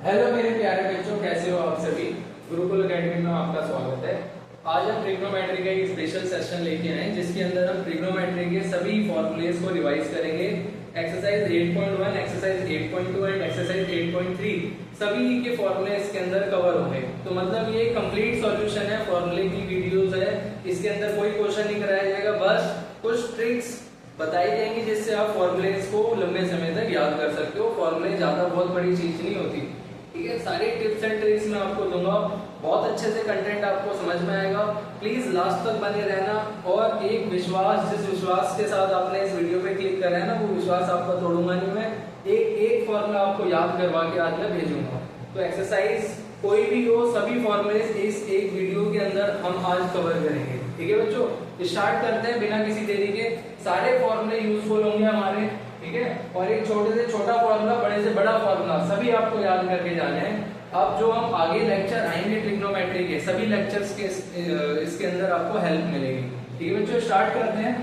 Hello मेरे प्यारे बच्चों, कैसे हो आप सभी। गुरुकुल एकेडमी में आपका स्वागत है। आज हम ट्रिग्नोमेट्री का एक स्पेशल सेशन लेके आए हैं जिसके अंदर हम ट्रिग्नोमेट्री के सभी फॉर्मूलेस को रिवाइज करेंगे। एक्सरसाइज 8.1, एक्सरसाइज 8.2 एंड एक्सरसाइज 8.3 सभी के फॉर्मूले इसके अंदर कवर होंगे। तो मतलब ये कंप्लीट सॉल्यूशन है, फॉर्मूले की वीडियोस है। इसके अंदर कोई क्वेश्चन नहीं कराया जाएगा, बस कुछ ट्रिक्स बताई जाएंगी जिससे आप फॉर्मूलेस को लंबे समय तक याद कर सकते हो। फॉर्मूले ज्यादा बहुत बड़ी चीज नहीं होती, ठीक है। सारे टिप्स एंड ट्रिक्स मैं आपको दूंगा, बहुत अच्छे से कंटेंट आपको समझ में आएगा। प्लीज लास्ट तक बने रहना और एक विश्वास, जिस विश्वास के साथ आपने इस वीडियो पे क्लिक करा है ना, वो विश्वास आपका तोड़ूंगा नहीं मैं। एक फॉर्मूला आपको याद करवा के आज मैं भेजूंगा। तो एक्सरसाइज कोई भी हो, सभी फॉर्मूले इस एक वीडियो के अंदर हम आज कवर करेंगे, ठीक है बच्चों। स्टार्ट करते हैं बिना किसी देरी के। सारे फॉर्मूले यूजफुल होंगे हमारे, ठीक है। और एक छोटे से छोटा फॉर्मूला, बड़े से बड़ा फॉर्मूला, सभी आपको याद करके जाने हैं। अब जो हम आगे लेक्चर आएंगे ट्रिग्नोमेट्री के, सभी लेक्चर्स के इसके अंदर आपको हेल्प मिलेगी, ठीक है बच्चों। स्टार्ट करते हैं,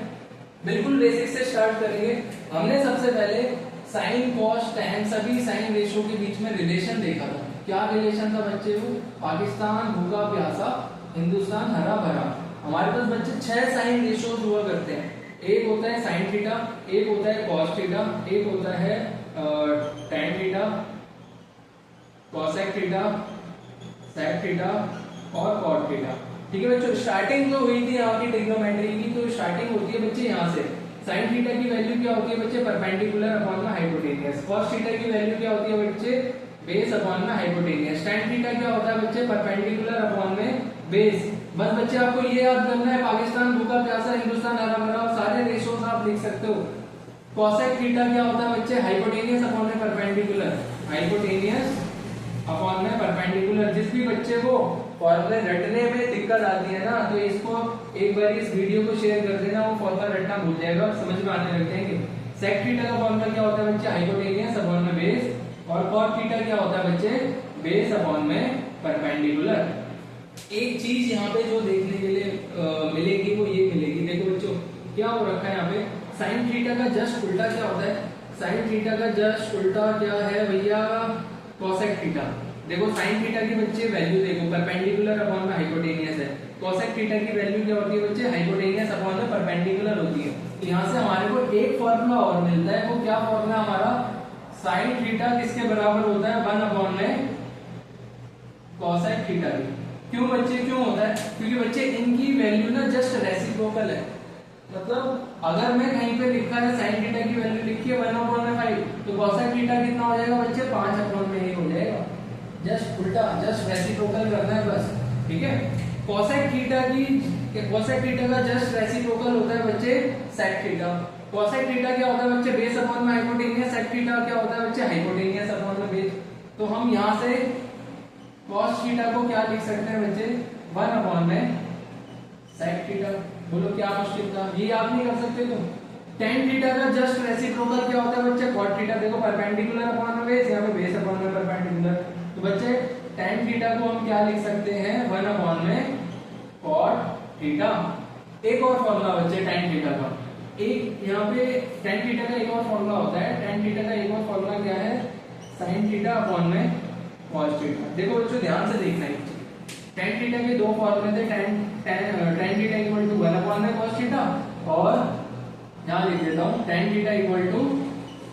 बिल्कुल बेसिक से स्टार्ट करेंगे। हमने सबसे पहले साइन, कॉस, टैन सभी साइन रेशियो के बीच में रिलेशन देखा था। क्या रिलेशन था बच्चे? वो पाकिस्तान भूखा प्यासा, हिंदुस्तान हरा भरा। हमारे पास बच्चे 6 साइन रेशियोज हुआ करते हैं। एक होता है साइन थीटा, एक होता है कॉस थीटा, एक होता है tan theta, cosec theta, sec theta और कॉट थीटा, ठीक है बच्चों। स्टार्टिंग जो हुई थी यहाँ की ट्रिग्नोमेट्री की, तो स्टार्टिंग होती है बच्चे यहाँ से। साइन थीटा की वैल्यू क्या होती है बच्चे? परपेंडिकुलर अपॉन में हाइपोटेनियस। कॉस थीटा की वैल्यू क्या होती है बच्चे? बेस अपॉन में हाइपोटेनियस। टैन थीटा क्या होता है बच्चे? परपेंडिकुलर अपॉन में बेस। बस बच्चे आपको ये याद करना है, पाकिस्तान भूखा प्यासा, हिंदुस्तान हरा भरा, सारे रेशियोज आप लिख सकते हो। कॉसेक थीटा क्या होता है बच्चे? हाइपोटेनियस अपॉन में परपेंडिकुलर, हाइपोटेनियस अपॉन में परपेंडिकुलर। जिस भी बच्चे को फॉर्मूले रटने में दिक्कत आती है ना, तो इसको एक बार इस वीडियो को शेयर कर देना, वो फॉर्मूला रटना भूल जाएगा, समझ में आने लग जाएंगे। सेक थीटा का फॉर्मूला क्या होता है बच्चे? हाइपोटेनियस अपॉन में बेस। और कॉट थीटा क्या होता है बच्चे? बेस अपॉन में परपेंडिकुलर। एक चीज यहाँ पे जो देखने के लिए मिलेगी वो ये मिलेगी, देखो बच्चों क्या हो रखा है यहाँ पे। साइन थीटा का जस्ट उल्टा क्या होता है? साइन थीटा का जस्ट उल्टा क्या है भैया? Cosec theta. देखो साइन थीटा की बच्चे वैल्यू देखो, परपेंडिकुलर अपॉन में हाइपोटेनियस है। कॉसेक थीटा की वैल्यू क्या होती है बच्चे? हाइपोटेनियस अपॉन में परपेंडिकुलर होती है। तो यहाँ से हमारे को एक फॉर्मूला और मिलता है, वो क्या फॉर्मूला हमारा? साइन थीटा किसके बराबर होता है? 1 अपॉन में कॉसेक थीटा की। क्यों बच्चे, क्यों होता है? क्योंकि बच्चे इनकी वैल्यू ना जस्ट रेसिप्रोकल है। मतलब अगर मैं कहीं पे लिखा है साइन थीटा की वैल्यू लिखी है 1/5, तो कॉसेक थीटा कितना हो जाएगा बच्चे? 5/1 हो जाएगा। जस्ट उल्टा, जस्ट रेसिप्रोकल करना है बस, ठीक है। कॉसेक थीटा का जस्ट रेसिप्रोकल होता है बच्चे सेक थीटा। कॉसेक थीटा क्या होता है बच्चे? बेस अपॉन में हाइपोटेनियस। सेक थीटा क्या होता है बच्चे? हाइपोटेनियस अपॉन में बेस। तो हम यहाँ से कॉस थीटा को क्या लिख सकते हैं बच्चे? 1 अपॉन में सेक थीटा। बोलो क्या मुश्किल था? ये आप नहीं कर सकते तुम। टैन थीटा का जस्ट रेसिप्रोकल क्या होता है बच्चे? Cot theta. देखो परपेंडिकुलर अपॉन में बेस, यहाँ पे बेस अपॉन में परपेंडिकुलर। तो बच्चे टैन थीटा को हम क्या लिख सकते हैं? 1 अपॉन में कॉट थीटा। एक और फॉर्मूला बच्चे टैन थीटा का, एक यहाँ पे टैन थीटा का एक और फॉर्मूला होता है। टैन थीटा का एक और फॉर्मूला क्या है? साइन थीटा अपॉन में कॉस थीटा। देखो बच्चों ध्यान से देखना है, टैन थीटा के दो फॉर्मूले थे। Tan theta equal to 1 upon में कॉस थीटा, और यहाँ लिख देता हूँ tan theta equal to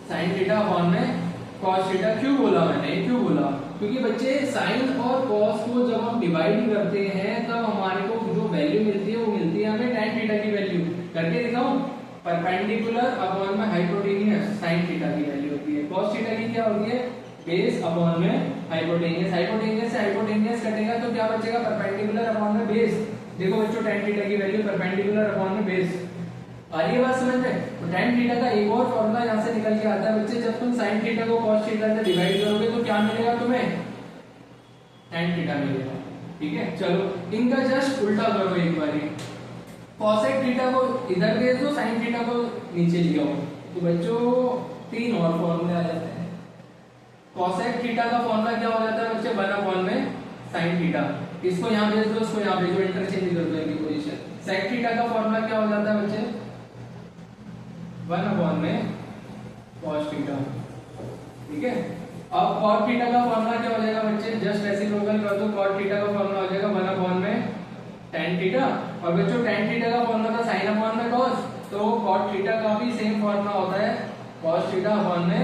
sine theta upon में कॉस थीटा। क्यों बोला मैंने, क्यों बोला? क्योंकि बच्चे साइन और कॉस को जब हम डिवाइड करते हैं तब हमारे को जो वैल्यू मिलती है वो मिलती है हमें टैन थीटा की वैल्यू। करके दिखाऊं? परपेंडिकुलर अपॉन में हाइपोटेनियस साइन थीटा की वैल्यू होती है। कॉस थीटा की क्या होती है? बेस अपॉन में हाइपोटेनियस। हाइपोटेनियस से हाइपोटेनियस कटेगा तो क्या बचेगा? परपेंडिकुलर अपॉन में बेस। देखो बच्चों टैन थीटा की वैल्यू परपेंडिकुलर अपॉन में बेस। आ रही है बात समझ में? तो टैन थीटा का एक और फॉर्मूला यहाँ से निकल के आता है बच्चे, जब तुम साइन थीटा को कॉस थीटा से डिवाइड करोगे तो क्या मिलेगा तुम्हें? टैन थीटा मिलेगा, ठीक है। चलो इनका जस्ट उल्टा करो एक बारी। कॉसेक थीटा को इधर भेज दो, साइन थीटा को नीचे ले आओ, तो बच्चों 3 और फॉर्मूले आ जाते हैं। कॉसेक थीटा का फॉर्मूला क्या हो जाता है बच्चे? 1 अपॉन में साइन थीटा। इसको यहाँ भेज दो, इसको यहाँ भेजो, इंटरचेंज कर दो इनकी पोजीशन। सेक थीटा का फॉर्मूला क्या हो जाता है बच्चे? 1 अपॉन में कॉस थीटा, ठीक है। अब cot थीटा का फॉर्मूला क्या हो जाएगा बच्चे, जस्ट रेसिप्रोकल कर दो, cot थीटा का फॉर्मूला हो जाएगा 1 में tan थीटा, और बच्चों tan थीटा का फॉर्मूला था sin अपॉन में cos, तो cot थीटा का भी सेम फॉर्मूला होता है cos थीटा अपॉन में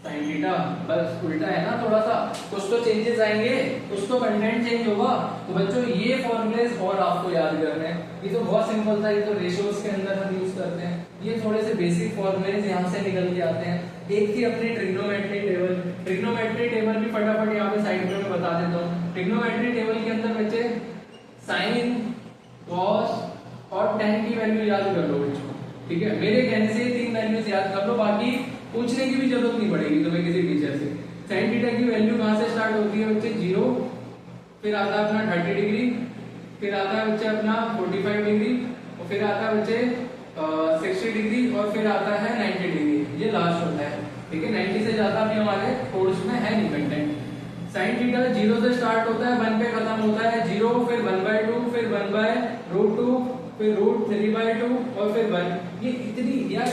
sin थीटा, बस उल्टा है ना थोड़ा सा, कुछ तो चेंजेस आएंगे, कुछ तो कंटेंट चेंज होगा। तो बच्चों ये फॉर्मूलेस और आपको याद करने हैं, ये तो बहुत सिंपल था, ये तो रेशियोज के अंदर हम यूज करते हैं, ये थोड़े से बेसिक फॉर्मूलेस यहाँ से निकल के आते हैं। एक थी अपनी ट्रिग्नोमेट्री टेबल, ट्रिग्नोमेट्री टेबल भी फटाफट यहाँ पे साइड में बता देता हूँ। ट्रिग्नोमेट्री टेबल के अंदर बच्चे साइन, कॉस और tan की वैल्यू याद कर लो बच्चों, ठीक है, मेरे कहने से 3 वैल्यूज याद कर लो, बाकी पूछने की भी जरूरत नहीं पड़ेगी तुम्हें किसी टीचर से। sin थीटा की वैल्यू कहाँ से स्टार्ट होती है बच्चे, 0, फिर आता है अपना 30 डिग्री, फिर आता है बच्चे अपना 45 डिग्री, और फिर आता है बच्चे 60 डिग्री, और फिर आता है 90 डिग्री, ये लास्ट होता है, ठीक है। 90 से ज्यादा अभी हमारे कोर्स में है नहीं कंटेंट। sin थीटा 0 से स्टार्ट होता है, 1 पे खत्म होता है, 0, फिर 1/2, फिर 1/√2, फिर √3/2 और फिर 1। ये इतनी यार,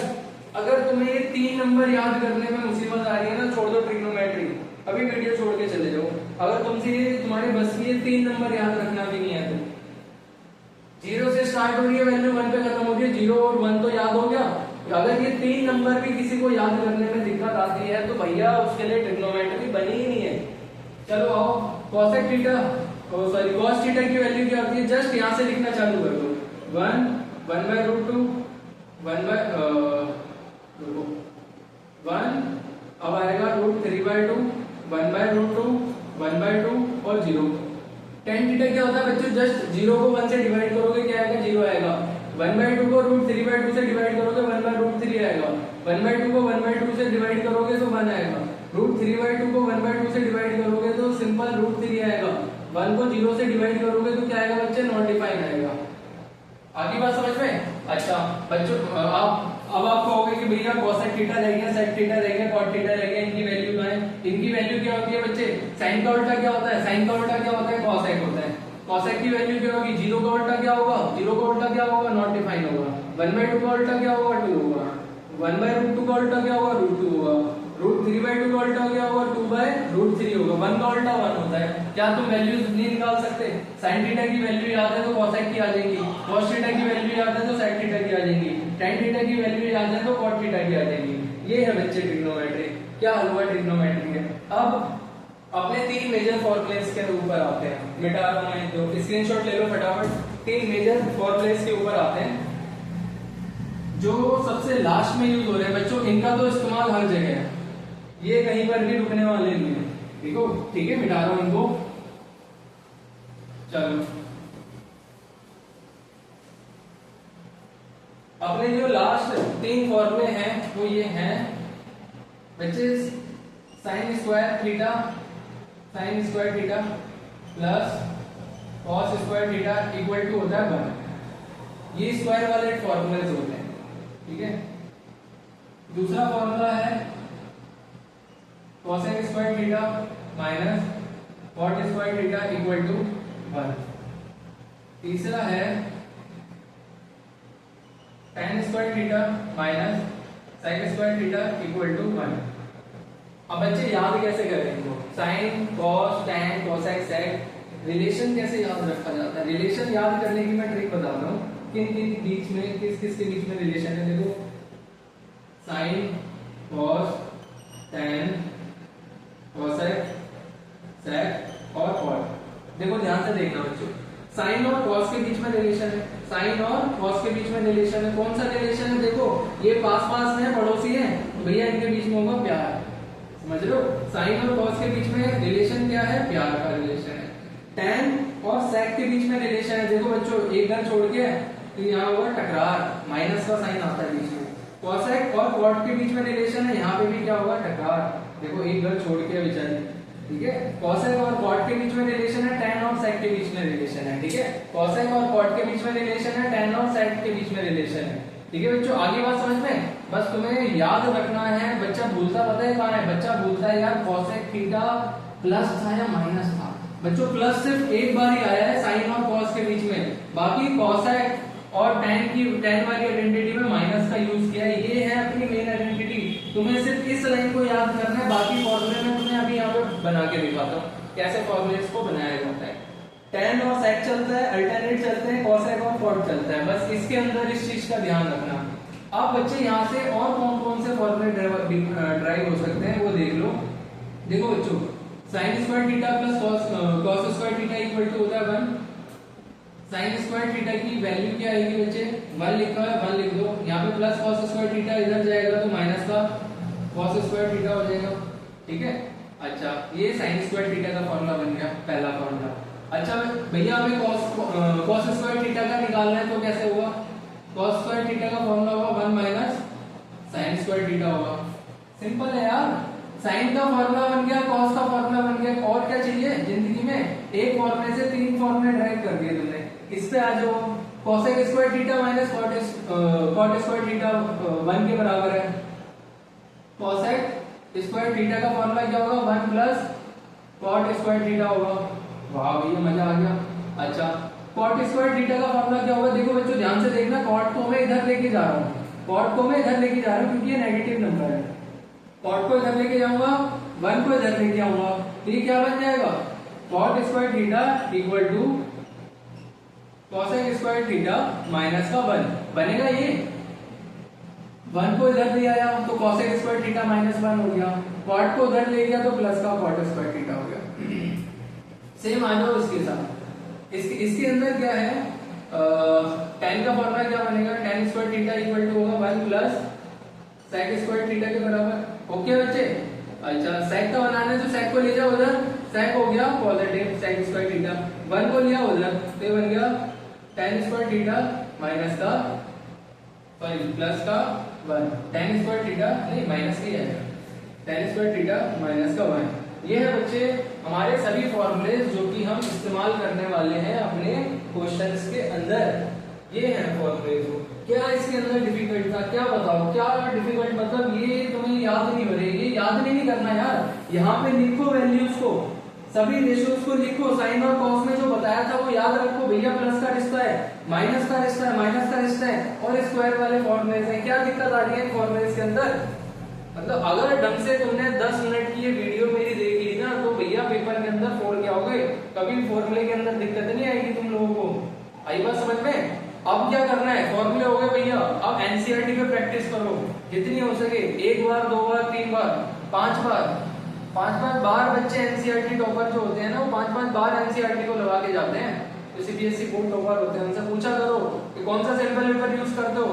अगर तुम्हें ये 3 नंबर याद करने में मुसीबत आ रही है ना, छोड़ दो ट्रिग्नोमेट्री, अभी वीडियो छोड़ के चले जाओ। अगर तुमसे ये तुम्हारे बस की ये 3 नंबर याद रखना भी नहीं है तो 0 से स्टार्ट हो रही है वैल्यू, 1 पे खत्म हो रही है, 0 और 1 तो याद हो गया। अगर ये 3 नंबर भी किसी को याद करने में दिक्कत आती है तो भैया उसके लिए ट्रिग्नोमेट्री बनी ही नहीं है। चलो आओ, cosec theta, sorry cos theta की वैल्यू क्या होती है, जस्ट यहाँ से लिखना चालू कर दो, 1/√2, 1 अब आएगा √3/2, 1/√2, 1/2 और 0। tan थीटा क्या होता है बच्चों, जस्ट 0 को 1 से डिवाइड करोगे क्या आएगा, 0 आएगा। 1/2 को √3/2 से डिवाइड करोगे 1/√3 आएगा। 1/2 को 1/2 से डिवाइड करोगे तो 1 आएगा। √3/2 को 1/2 से डिवाइड करोगे तो सिंपल √3 आएगा। 1 को 0 से डिवाइड करोगे तो क्या आएगा बच्चे, 95 आएगा। आगे बात समझ में? अच्छा बच्चों, अब आप कहोगे कि भैया cosec थीटा रह गया, sec थीटा रह गया, cot थीटा रह गया, इनकी वैल्यू क्या है? इनकी वैल्यू क्या होती है बच्चे, sin का उल्टा क्या होता है, sin का उल्टा क्या होता है, cosec होता है। cosec की वैल्यू क्या होगी, 0 का उल्टा क्या होगा, 0 का उल्टा क्या होगा, नॉट डिफाइन होगा। 1/2 का उल्टा क्या होगा, 2 होगा। 1/√2 का उल्टा क्या होगा, √2 होगा। √3/2 का उल्टा क्या होगा, 2/√3 होगा। 1 का उल्टा 1 होता है। क्या तुम वैल्यूज नहीं निकाल सकते? sin थीटा की वैल्यू याद है तो cosec की आ जाएगी, cos थीटा की वैल्यू याद है तो sec थीटा की आ जाएगी, tan थीटा की वैल्यू याद है तो cot थीटा की आ जाएगी। ये है बच्चे ट्रिग्नोमेट्री। क्या हल हुआ ट्रिग्नोमेट्री है। अब अपने 3 मेजर फॉर्मूलेस के ऊपर आते हैं, मिटा रहा हूं मैं, तो स्क्रीनशॉट ले लो फटाफट। 3 मेजर फॉर्मूलेस के ऊपर आते हैं जो सबसे लास्ट में यूज हो रहे हैं बच्चों, इनका तो इस्तेमाल हर जगह है, ये कहीं पर भी रुकने वाले नहीं है। देखो ठीक है, मिटा रहा हूं इनको। चलो अपने जो लास्ट 3 फॉर्मूले हैं वो ये हैं बच्चे, sin square theta plus cos square theta equal to होता है 1। ये स्क्वायर वाले फॉर्मूले होते हैं, ठीक है। दूसरा फॉर्मूला है cosec square theta minus cot square theta equal to 1। तीसरा है tan square theta minus sin square theta equal to 1। अब बच्चे याद कैसे करें इनको, sin, cos, tan, cosec, sec, relation कैसे याद रखा जाता है। रिलेशन याद करने की मैं ट्रिक बताता हूँ, किन किन बीच में, किस किस के बीच में रिलेशन है। देखो sin, cos, tan, cosec, sec और cot। देखो ध्यान से देखना बच्चों, साइन और cos के बीच में रिलेशन है, साइन और cos के बीच में रिलेशन है। कौन सा रिलेशन है, देखो ये पास पास में पड़ोसी है, तो भैया इनके बीच में होगा प्यार। समझ लो, साइन और cos के बीच में रिलेशन क्या है, प्यार का रिलेशन है। tan और sec के बीच में रिलेशन है, देखो बच्चों एक घर छोड़ के तो यहाँ होगा टकरार, माइनस का साइन आता है बीच में। cosec और cot के बीच में रिलेशन है, यहाँ पे भी क्या होगा, टकरार। देखो एक घर छोड़ के बेचारी, ठीक है। cosec और cot के बीच में रिलेशन है, tan और sec के बीच में रिलेशन है, ठीक है। cosec और cot के बीच में रिलेशन है, tan और sec के बीच में रिलेशन है, ठीक है बच्चों। आगे बात समझ में, बस तुम्हें याद रखना है। बच्चा भूलता पता है कहाँ है, बच्चा भूलता है यार cosec थीटा प्लस था या माइनस था। बच्चों प्लस सिर्फ एक बार ही आया है साइन और cos के बीच में, बाकी cosec और tan वाली आइडेंटिटी में माइनस का यूज किया है। ये है अपनी मेन आइडेंटिटी, तुम्हें सिर्फ इस लाइन को याद करना है, बाकी फॉर्मूले में बना के दिखाता हूँ कैसे फॉर्मूलेस को बनाया जाता है। tan और sec चलता है, अल्टरनेट चलते हैं, cosec और cot चलता है, बस इसके अंदर इस चीज का ध्यान रखना। अब बच्चे यहाँ से और कौन कौन से फॉर्मूले ड्राइव हो सकते हैं वो देख लो। देखो बच्चों, sin square theta plus cos square theta equal to होता है 1। sin स्क्वायर थीटा की वैल्यू क्या आएगी बच्चे, 1 लिखा है 1 लिख दो। यहाँ पे प्लस cos स्क्वायर थीटा इधर जाएगा तो माइनस का cos स्क्वायर थीटा हो जाएगा, ठीक है। अच्छा, ये sin स्क्वायर थीटा का फॉर्मूला बन गया, पहला फॉर्मूला। अच्छा भैया हमें cos स्क्वायर थीटा का निकालना है तो कैसे होगा, cos स्क्वायर थीटा का फॉर्मूला होगा 1 माइनस sin स्क्वायर थीटा होगा। सिंपल है यार, sin का फॉर्मूला बन गया, cos का फॉर्मूला बन गया, और क्या चाहिए जिंदगी में, एक फॉर्मूले से 3 फॉर्मूले ड्राइव कर दिए तुमने। इस पे आ जाओ, cosec square theta minus cot square theta 1 के बराबर है। cosec स्क्वायर थीटा का फॉर्मूला क्या होगा, 1 प्लस cot स्क्वायर थीटा होगा। वाह भैया मजा आ गया। अच्छा, cot स्क्वायर थीटा का फॉर्मूला क्या होगा, देखो बच्चों ध्यान से देखना, cot को मैं इधर लेके जा रहा हूँ, cot को मैं इधर लेके जा रहा हूँ क्योंकि ये नेगेटिव नंबर है। cot को इधर लेके जाऊंगा, 1 को इधर लेके आऊंगा, तो ये क्या बन जाएगा, cot square theta equal to cosec square theta minus का 1 बनेगा। ये 1 को इधर ले आया तो cosec स्क्वायर थीटा माइनस 1 हो गया, cot को उधर ले गया तो प्लस का cot स्क्वायर थीटा हो गया। सेम आ जाओ इसके साथ, इसके अंदर क्या है, tan का फॉर्मूला क्या बनेगा, tan square theta equal to होगा 1 प्लस sec स्क्वायर थीटा के बराबर। ओके बच्चे, अच्छा sec का बनाना है तो sec को ले जाओ उधर, sec हो गया पॉजिटिव sec स्क्वायर थीटा, 1 को लिया उधर तो ये बन गया tan स्क्वायर थीटा माइनस का प्लस का 1, tan स्क्वायर थीटा नहीं माइनस का ही आएगा, tan स्क्वायर थीटा माइनस का 1। ये है बच्चे हमारे सभी फॉर्मूले जो कि हम इस्तेमाल करने वाले हैं अपने क्वेश्चंस के अंदर। ये है फॉर्मूले। क्या इसके अंदर डिफिकल्ट था, क्या बताओ, क्या डिफिकल्ट, मतलब ये तुम्हें याद नहीं बने, ये याद नहीं करना यार, यहाँ पे लिखो वैल्यूज को, सभी रेशियोज को लिखो, साइन और कॉस में जो बताया था वो याद रखो। भैया प्लस का रिश्ता है, माइनस का रिश्ता है, माइनस का रिश्ता है, और स्क्वायर वाले फॉर्मूले हैं। क्या दिक्कत आ रही है फॉर्मूले के अंदर, मतलब अगर ढंग से तुमने 10 मिनट की ये वीडियो मेरी देख ली ना तो भैया पेपर के अंदर 4 क्या हो गए, कभी फॉर्मूले के अंदर दिक्कत नहीं आएगी तुम लोगों को। आई बात समझ में। अब क्या करना है, फॉर्मूले हो गए भैया, अब एनसीईआरटी पे प्रैक्टिस करो जितनी हो सके, 1 बार 2 बार 3 बार 5 बार बच्चे एनसीईआरटी टॉपर जो होते हैं ना वो 5 बार एनसीईआरटी को लगा के जाते हैं। तो सीबीएसई बोर्ड टॉपर होते हैं, उनसे पूछा करो कि कौन सा सैंपल पेपर यूज करते हो,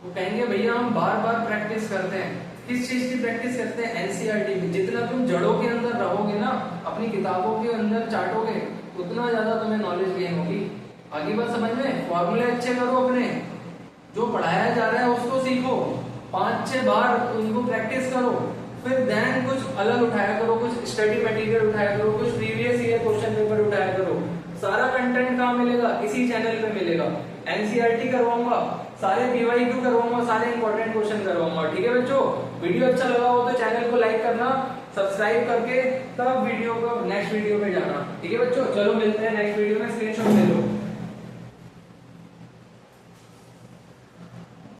वो कहेंगे भैया हम बार प्रैक्टिस करते हैं। किस चीज की प्रैक्टिस करते हैं, एनसीईआरटी की। जितना तुम जड़ों के अंदर रहोगे ना, अपनी किताबों के अंदर चाटोगे, उतना ज्यादा तुम्हें नॉलेज गेन होगी। आगे बात समझ में, फॉर्मूले अच्छे करो अपने, जो पढ़ाया जा रहा है उसको सीखो, 5-6 बार उनको प्रैक्टिस करो, फिर देन कुछ अलग उठाया करो, कुछ स्टडी मटेरियल उठाया करो, कुछ प्रीवियस ईयर क्वेश्चन पेपर उठाया करो। सारा कंटेंट कहाँ मिलेगा, इसी चैनल पे मिलेगा। एनसीईआरटी करवाऊंगा, सारे पीवाईक्यू करवाऊंगा, सारे इंपॉर्टेंट क्वेश्चन करवाऊंगा। ठीक है बच्चों, वीडियो अच्छा लगा हो तो चैनल को लाइक करना, सब्सक्राइब करके तब वीडियो को नेक्स्ट वीडियो पे जाना। ठीक है बच्चों, चलो मिलते हैं नेक्स्ट वीडियो में, स्क्रीनशॉट ले लो।